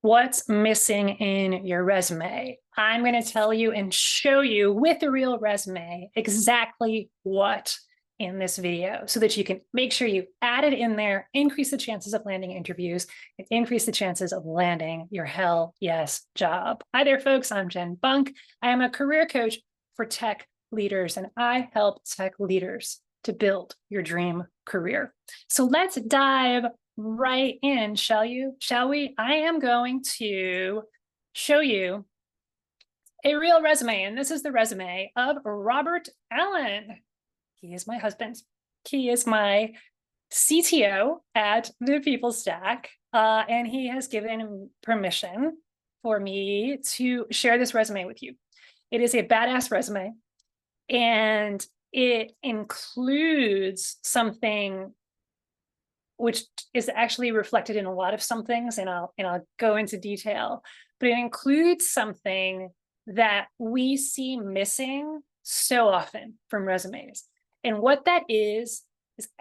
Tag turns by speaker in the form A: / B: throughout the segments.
A: What's missing in your resume? I'm going to tell you and show you with a real resume exactly what in this video so that you can make sure you add it in there, increase the chances of landing interviews, and increase the chances of landing your hell yes job. Hi there, folks. I'm Jen Bunk. I am a career coach for tech leaders, and I help tech leaders to build your dream career. So let's dive right in, shall we? I am going to show you a real resume, and this is the resume of Robert Allen. He is my husband. He is my CTO at the PeopleStack, and he has given permission for me to share this resume with you. It is a badass resume, and it includes something which is actually reflected in a lot of some things, and I'll go into detail, but it includes something that we see missing so often from resumes. And what that is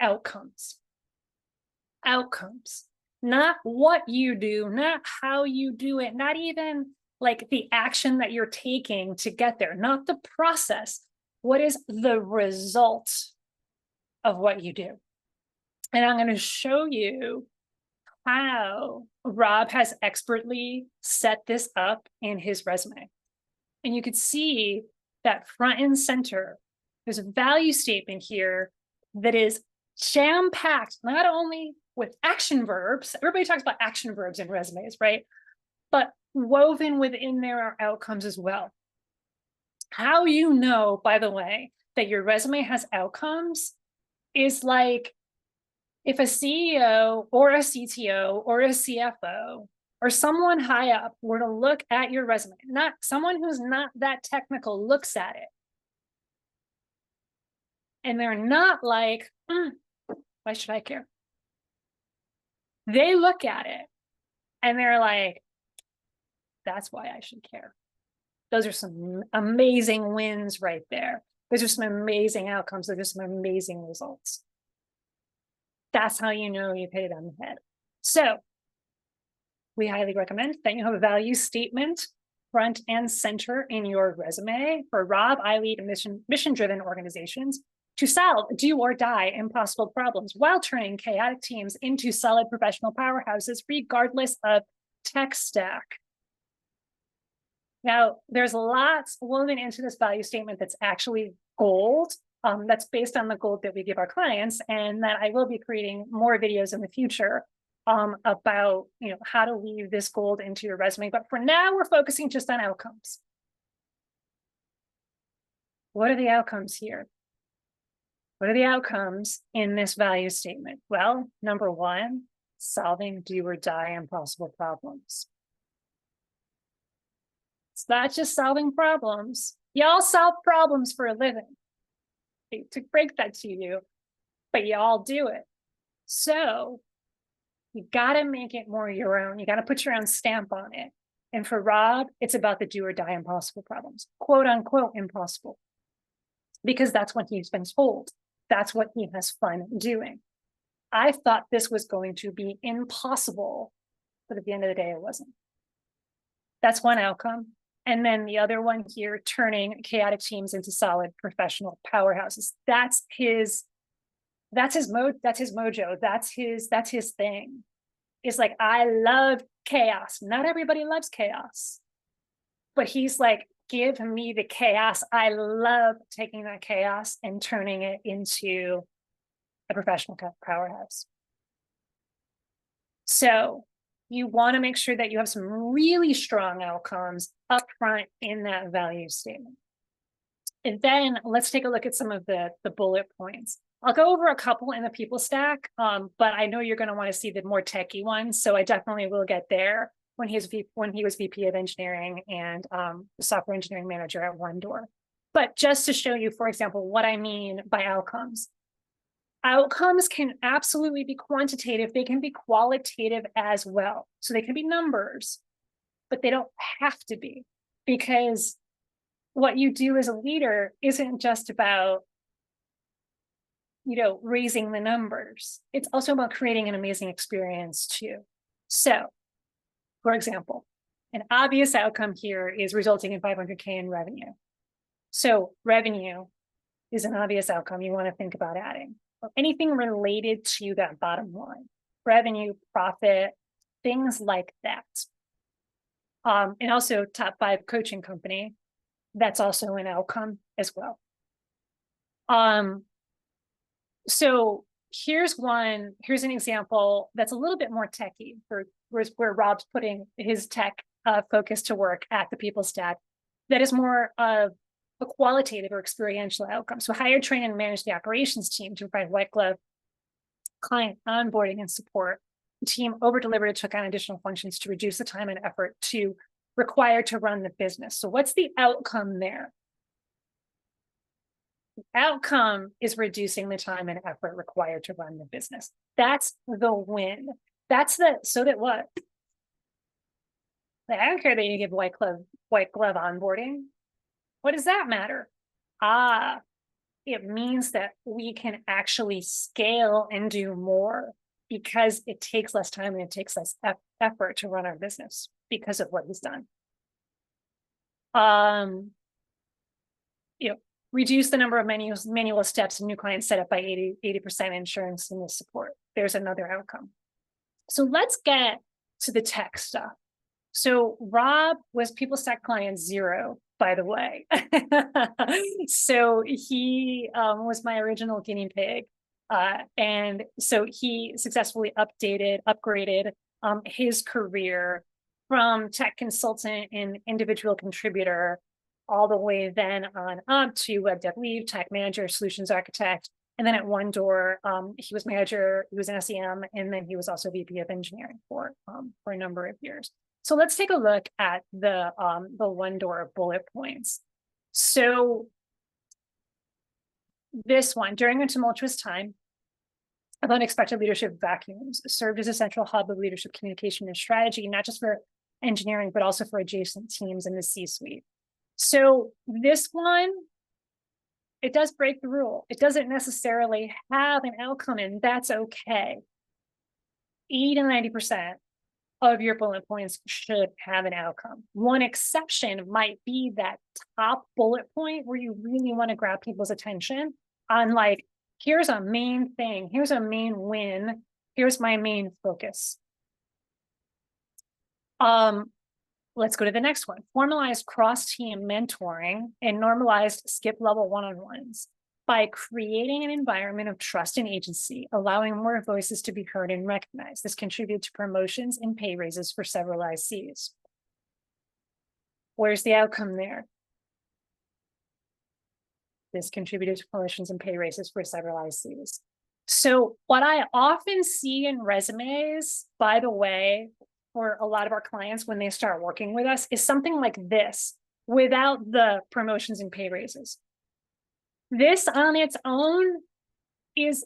A: outcomes. Outcomes. Not what you do, not how you do it, not even like the action that you're taking to get there, not the process. What is the result of what you do? And I'm going to show you how Rob has expertly set this up in his resume. And you could see that front and center, there's a value statement here that is jam-packed, not only with action verbs, everybody talks about action verbs in resumes, right? But woven within there are outcomes as well. How you know, by the way, that your resume has outcomes is like if a CEO or a CTO or a CFO or someone high up were to look at your resume, not someone who's not that technical looks at it, and they're not like, why should I care? They look at it and they're like, that's why I should care. Those are some amazing wins right there. Those are some amazing outcomes. Those are some amazing results. That's how you know you've hit it on the head. So we highly recommend that you have a value statement front and center in your resume. For Rob, I lead mission-driven organizations to solve do or die impossible problems while turning chaotic teams into solid professional powerhouses, regardless of tech stack. Now, there's lots woven into this value statement that's actually gold. That's based on the gold that we give our clients, and that I will be creating more videos in the future about how to weave this gold into your resume. But for now, we're focusing just on outcomes. What are the outcomes here? What are the outcomes in this value statement? Well, number one, solving do or die impossible problems. It's not just solving problems. Y'all solve problems for a living. To break that to you, but y'all do it. So you got to make it more your own. You got to put your own stamp on it. And for Rob, it's about the do or die impossible problems, quote unquote impossible, because that's what he's been told. That's what he has fun doing. I thought this was going to be impossible, but at the end of the day, it wasn't. That's one outcome. And then the other one here, turning chaotic teams into solid professional powerhouses. That's his mojo. That's his thing. It's like, I love chaos. Not everybody loves chaos, but he's like, give me the chaos. I love taking that chaos and turning it into a professional powerhouse. So you want to make sure that you have some really strong outcomes up front in that value statement. And then let's take a look at some of the bullet points. I'll go over a couple in the PeopleStack, but I know you're going to want to see the more techie ones, so I definitely will get there when he was VP of Engineering and Software Engineering Manager at OneDoor. But just to show you, for example, what I mean by outcomes. Outcomes can absolutely be quantitative. They can be qualitative as well. So they can be numbers, but they don't have to be, because what you do as a leader isn't just about, raising the numbers. It's also about creating an amazing experience too. So For example, an obvious outcome here is resulting in 500K in revenue. So revenue is an obvious outcome you want to think about adding. Or anything related to that bottom line, revenue, profit, things like that. And also top 5 coaching company, that's also an outcome as well. So here's an example that's a little bit more techy for where Rob's putting his tech focus to work at the People Stack. That is more of a qualitative or experiential outcome. So hire, train, and manage the operations team to provide white glove client onboarding and support. The team over-delivered and took on additional functions to reduce the time and effort required to run the business. So what's the outcome there? The outcome is reducing the time and effort required to run the business. That's the win. So that what? I don't care that you give white glove onboarding. What does that matter? It means that we can actually scale and do more because it takes less time and it takes less effort to run our business because of what he's done. Reduce the number of manual steps and new client setup by 80%, insurance and support. There's another outcome. So let's get to the tech stuff. So Rob was People Stack client 0, by the way. So he was my original guinea pig. And so he successfully upgraded his career from tech consultant and individual contributor all the way then on up to web dev lead, tech manager, solutions architect. And then at One Door, he was manager, he was an SEM, and then he was also VP of engineering for a number of years. So let's take a look at the One Door bullet points. So this one, during a tumultuous time of unexpected leadership vacuums, served as a central hub of leadership communication and strategy, not just for engineering, but also for adjacent teams in the C-suite. So this one, it does break the rule. It doesn't necessarily have an outcome, and that's okay. 80 to 90% of your bullet points should have an outcome. One exception might be that top bullet point where you really want to grab people's attention on like, here's a main thing, here's a main win, here's my main focus. Let's go to the next one. Formalized cross-team mentoring and normalized skip level one-on-ones by creating an environment of trust and agency, allowing more voices to be heard and recognized. This contributed to promotions and pay raises for several ICs. Where's the outcome there? This contributed to promotions and pay raises for several ICs. So what I often see in resumes, by the way, for a lot of our clients when they start working with us is something like this without the promotions and pay raises. This on its own it's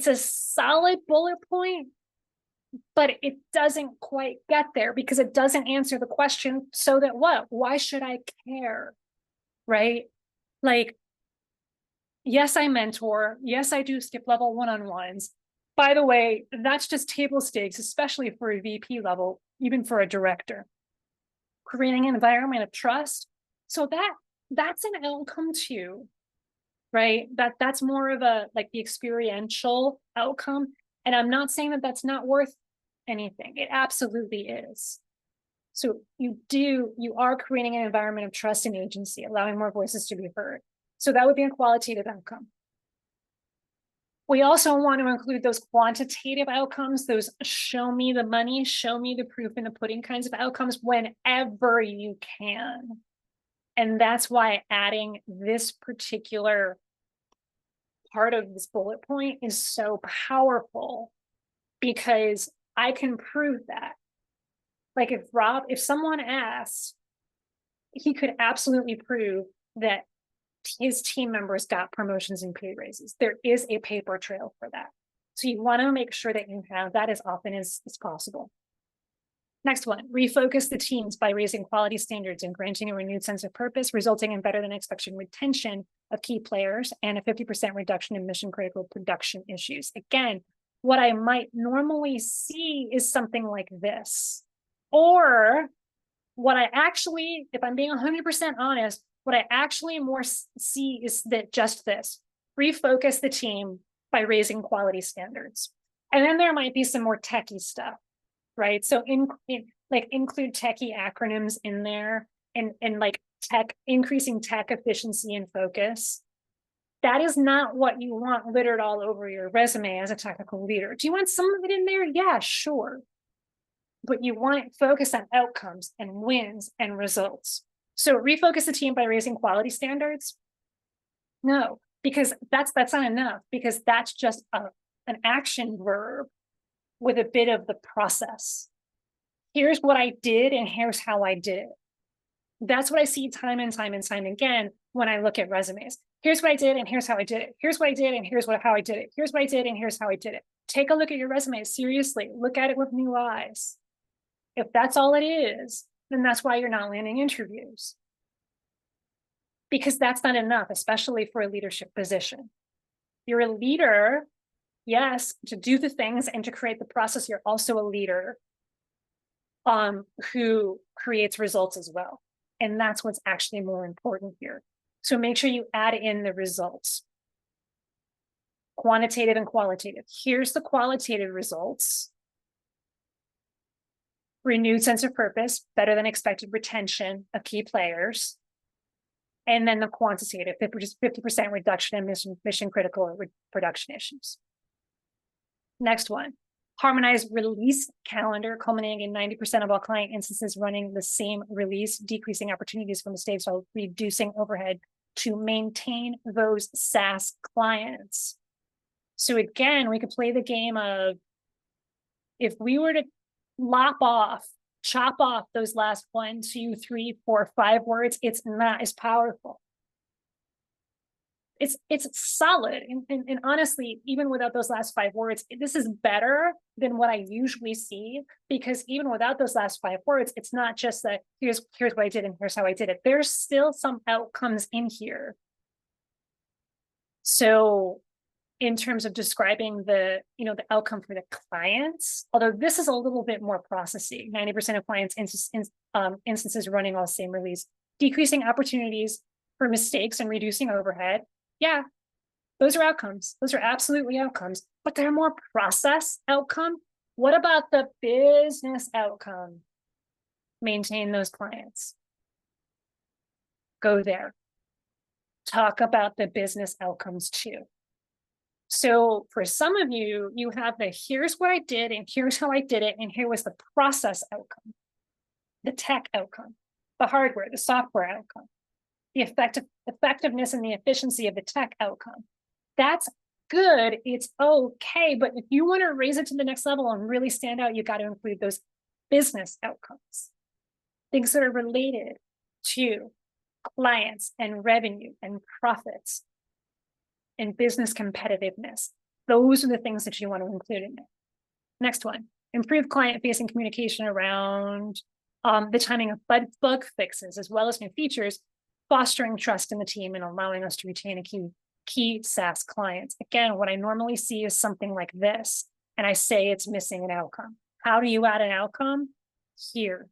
A: a solid bullet point, but it doesn't quite get there because it doesn't answer the question. So that what? Why should I care? Right? Like, yes, I mentor. Yes, I do skip level one-on-ones. By the way, that's just table stakes, especially for a VP level, even for a director. Creating an environment of trust. So that's an outcome too, right? That's more of a like the experiential outcome. And I'm not saying that that's not worth anything. It absolutely is. So you are creating an environment of trust and agency, allowing more voices to be heard. So that would be a qualitative outcome. We also want to include those quantitative outcomes, those show me the money, show me the proof in the pudding kinds of outcomes whenever you can. And that's why adding this particular part of this bullet point is so powerful, because I can prove that. Like if someone asks, he could absolutely prove that his team members got promotions and pay raises. There is a paper trail for that. So you want to make sure that you have that as often as possible. Next one, refocus the teams by raising quality standards and granting a renewed sense of purpose, resulting in better than expected retention of key players and a 50% reduction in mission critical production issues. Again, what I might normally see is something like this, Or what I actually, if I'm being 100% honest, what I actually more see is that just this, refocus the team by raising quality standards. And then there might be some more techie stuff, right? So like include techie acronyms in there and like increasing tech efficiency and focus. That is not what you want littered all over your resume as a technical leader. Do you want some of it in there? Yeah, sure. But you want it focused on outcomes and wins and results. So refocus the team by raising quality standards? No, because that's not enough, because that's just an action verb with a bit of the process. Here's what I did and here's how I did it. That's what I see time and time and time again when I look at resumes. Here's what I did and here's how I did it. Here's what I did and here's how I did it. Here's what I did and here's how I did it. Take a look at your resume, seriously, look at it with new eyes. If that's all it is, then that's why you're not landing interviews. Because that's not enough, especially for a leadership position. You're a leader, yes, to do the things and to create the process. You're also a leader who creates results as well. And that's what's actually more important here. So make sure you add in the results. Quantitative and qualitative. Here's the qualitative results. Renewed sense of purpose, better than expected retention of key players. And then the quantitative, 50% reduction in mission critical production issues. Next one, harmonized release calendar, culminating in 90% of all client instances running the same release, decreasing opportunities for mistakes while reducing overhead to maintain those SaaS clients. So again, we could play the game of, if we were to chop off those last 1, 2, 3, 4, 5 words, it's not as powerful. It's solid. And honestly, even without those last 5 words, this is better than what I usually see, because even without those last 5 words, it's not just that here's what I did and here's how I did it. There's still some outcomes in here. So in terms of describing the outcome for the clients, although this is a little bit more processy, 90% of clients instances running all same release, decreasing opportunities for mistakes and reducing overhead. Yeah, those are outcomes. Those are absolutely outcomes, but they're more process outcome. What about the business outcome? Maintain those clients. Go there. Talk about the business outcomes too. So for some of you, you have the here's what I did and here's how I did it, and here was the process outcome, the tech outcome, the hardware, the software outcome, the effectiveness and the efficiency of the tech outcome. That's good, it's okay, but if you want to raise it to the next level and really stand out, you got to include those business outcomes, things that are related to clients and revenue and profits and business competitiveness. Those are the things that you want to include in there. Next one, improve client-facing communication around the timing of bug fixes, as well as new features, fostering trust in the team and allowing us to retain a key SaaS clients. Again, what I normally see is something like this, and I say it's missing an outcome. How do you add an outcome? Here,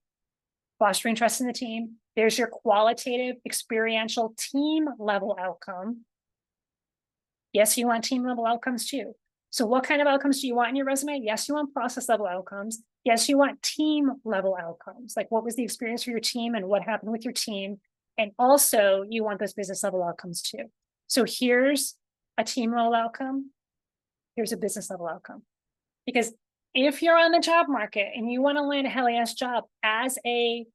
A: fostering trust in the team. There's your qualitative, experiential, team level outcome. Yes, you want team level outcomes too. So what kind of outcomes do you want in your resume? Yes, you want process level outcomes. Yes, you want team level outcomes. Like, what was the experience for your team and what happened with your team? And also you want those business level outcomes too. So here's a team level outcome. Here's a business level outcome. Because if you're on the job market and you want to land a hell yes job as a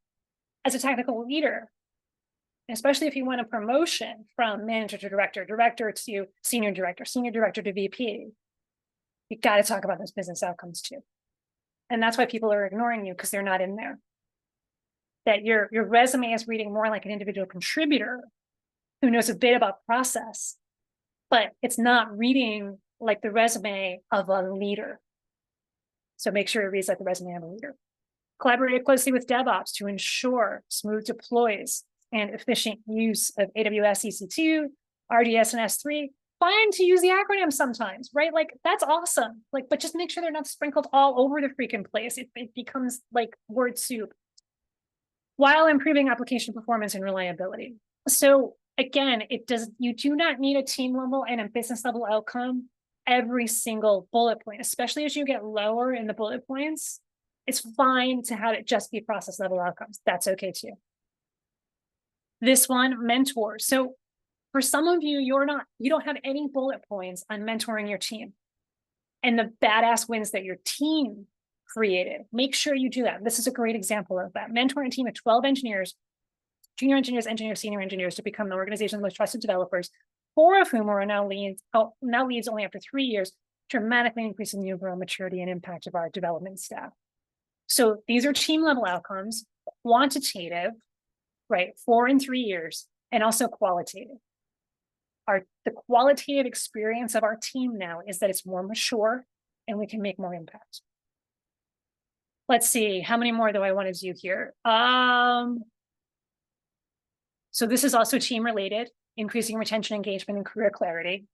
A: technical leader, especially if you want a promotion from manager to director, director to senior director to VP, you got to talk about those business outcomes too. And that's why people are ignoring you, because they're not in there. That your resume is reading more like an individual contributor who knows a bit about process, but it's not reading like the resume of a leader. So make sure it reads like the resume of a leader. Collaborate closely with DevOps to ensure smooth deploys and efficient use of AWS EC2, RDS, and S3, fine to use the acronym sometimes, right? Like that's awesome. Like, but just make sure they're not sprinkled all over the freaking place. It becomes like word soup while improving application performance and reliability. So again, you do not need a team level and a business level outcome every single bullet point, especially as you get lower in the bullet points. It's fine to have it just be process level outcomes. That's okay too. This one, mentor. So for some of you, you don't have any bullet points on mentoring your team and the badass wins that your team created. Make sure you do that. This is a great example of that. Mentoring a team of 12 engineers, junior engineers, senior engineers to become the organization's most trusted developers, 4 of whom are now leads only after 3 years, dramatically increasing the overall maturity and impact of our development staff. So these are team level outcomes, quantitative, right? 4 and 3 years, and also qualitative. The qualitative experience of our team now is that it's more mature and we can make more impact. Let's see, how many more do I want to do here? So this is also team related, increasing retention, engagement, and career clarity.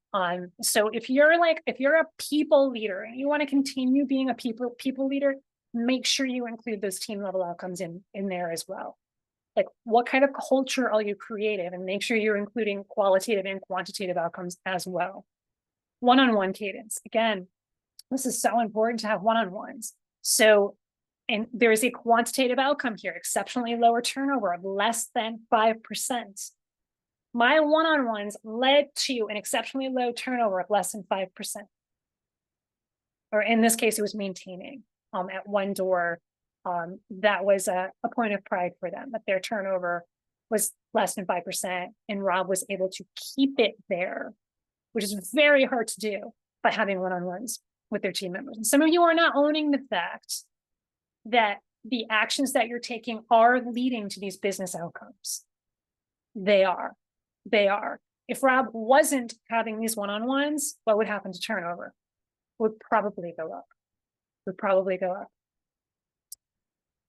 A: So if you're a people leader and you want to continue being a people leader, make sure you include those team level outcomes in there as well. Like what kind of culture are you creating, and make sure you're including qualitative and quantitative outcomes as well. One-on-one cadence. Again, this is so important to have one-on-ones. So, and there is a quantitative outcome here, exceptionally lower turnover of less than 5%. My one-on-ones led to an exceptionally low turnover of less than 5%. Or in this case, it was maintaining at one door. That was a point of pride for them, that their turnover was less than 5%, and Rob was able to keep it there, which is very hard to do by having one-on-ones with their team members. And some of you are not owning the fact that the actions that you're taking are leading to these business outcomes. They are. If Rob wasn't having these one-on-ones, what would happen to turnover? Would probably go up.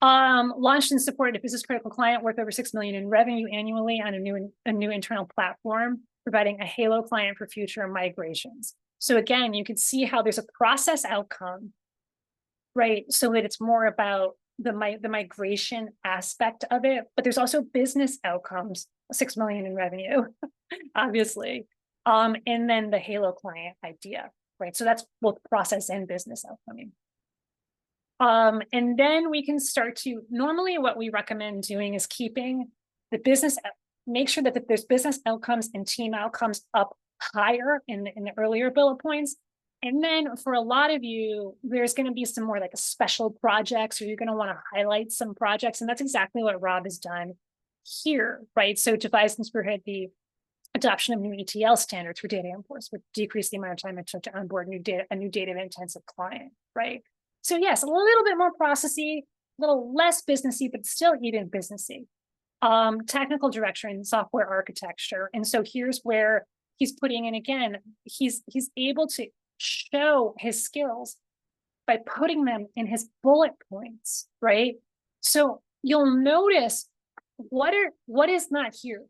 A: Launched and supported a business critical client worth over $6 million in revenue annually on a new internal platform, providing a Halo client for future migrations. So again, you can see how there's a process outcome, right? So that it's more about the migration aspect of it, but there's also business outcomes, 6 million in revenue, obviously. And then the Halo client idea, right? So that's both process and business outcome. And then we can start to, normally what we recommend doing is keeping the business, make sure that there's business outcomes and team outcomes up higher in the earlier bullet points. And then for a lot of you, there's going to be some more like a special projects, or you're going to want to highlight some projects. And that's exactly what Rob has done here, right? So devise and spearhead the adoption of new ETL standards for data imports, would decrease the amount of time it took to onboard a new data intensive client, right? So yes, a little bit more processy, a little less businessy, but still even businessy. Technical direction, software architecture. And so here's where he's putting in, again, he's able to show his skills by putting them in his bullet points, right? So you'll notice what is not here.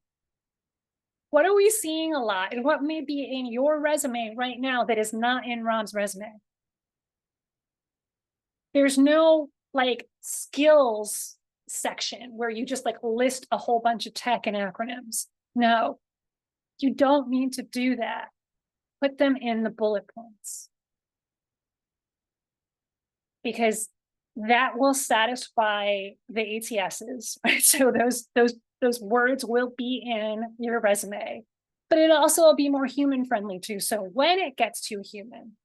A: What are we seeing a lot, and what may be in your resume right now that is not in Rob's resume? There's no like skills section where you just like list a whole bunch of tech and acronyms. No, you don't need to do that. Put them in the bullet points, because that will satisfy the ATSs, right? So those words will be in your resume, but it also will be more human friendly too. So when it gets too human,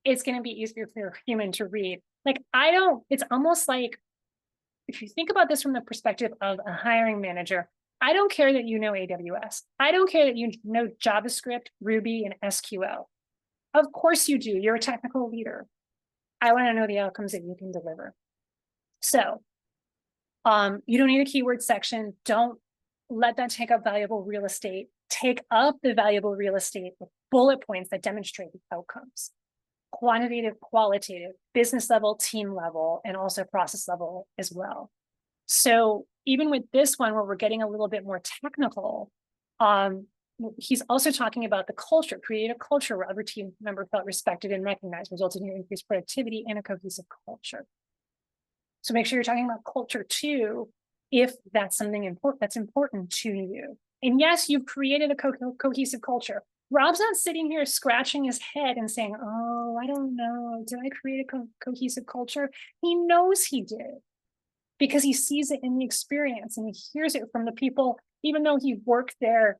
A: it's going to be easier for a human to read. Like it's almost like, if you think about this from the perspective of a hiring manager, I don't care that you know AWS. I don't care that you know JavaScript, Ruby, and SQL. Of course you do. You're a technical leader. I want to know the outcomes that you can deliver. So you don't need a keyword section. Don't let that take up valuable real estate. Take up the valuable real estate with bullet points that demonstrate the outcomes. Quantitative, qualitative, business level, team level, and also process level as well. So even with this one, where we're getting a little bit more technical, he's also talking about the culture, create a culture where every team member felt respected and recognized, resulting in increased productivity and a cohesive culture. So make sure you're talking about culture too, if that's something that's important to you. And yes, you've created a cohesive culture. Rob's not sitting here scratching his head and saying, oh, I don't know, did I create a cohesive culture? He knows he did, because he sees it in the experience and he hears it from the people, even though he worked there,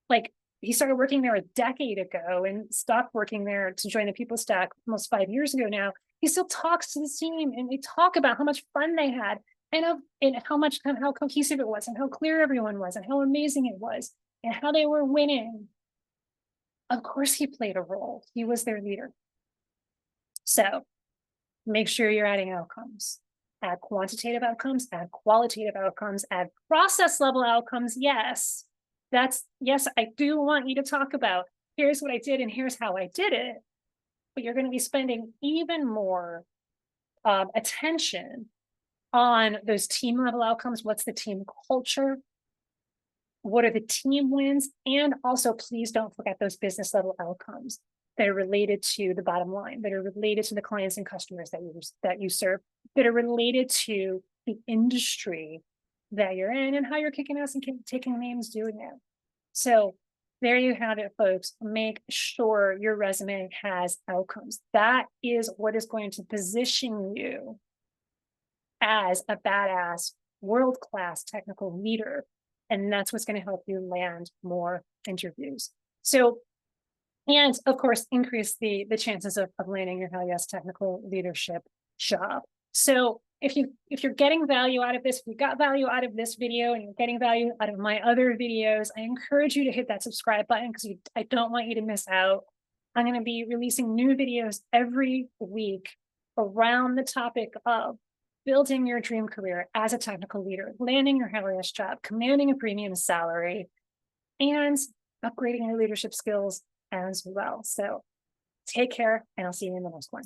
A: like he started working there a decade ago and stopped working there to join the People Stack almost 5 years ago now. He still talks to the team and they talk about how much fun they had and how cohesive it was and how clear everyone was and how amazing it was and how they were winning. Of course, he played a role. He was their leader. So make sure you're adding outcomes. Add quantitative outcomes, add qualitative outcomes, add process level outcomes. Yes, I do want you to talk about, here's what I did and here's how I did it. But you're going to be spending even more attention on those team level outcomes. What's the team culture? What are the team wins? And also, please don't forget those business level outcomes that are related to the bottom line, that are related to the clients and customers that you serve, that are related to the industry that you're in and how you're kicking ass and taking names doing it. So there you have it, folks. Make sure your resume has outcomes. That is what is going to position you as a badass, world-class technical leader. And that's what's going to help you land more interviews. So, and of course, increase the chances of landing your hell yes technical leadership job. So if you're getting value out of this, if you got value out of this video and you're getting value out of my other videos, I encourage you to hit that subscribe button because I don't want you to miss out. I'm going to be releasing new videos every week around the topic of building your dream career as a technical leader, landing your hell yes job, commanding a premium salary, and upgrading your leadership skills as well. So take care, and I'll see you in the next one.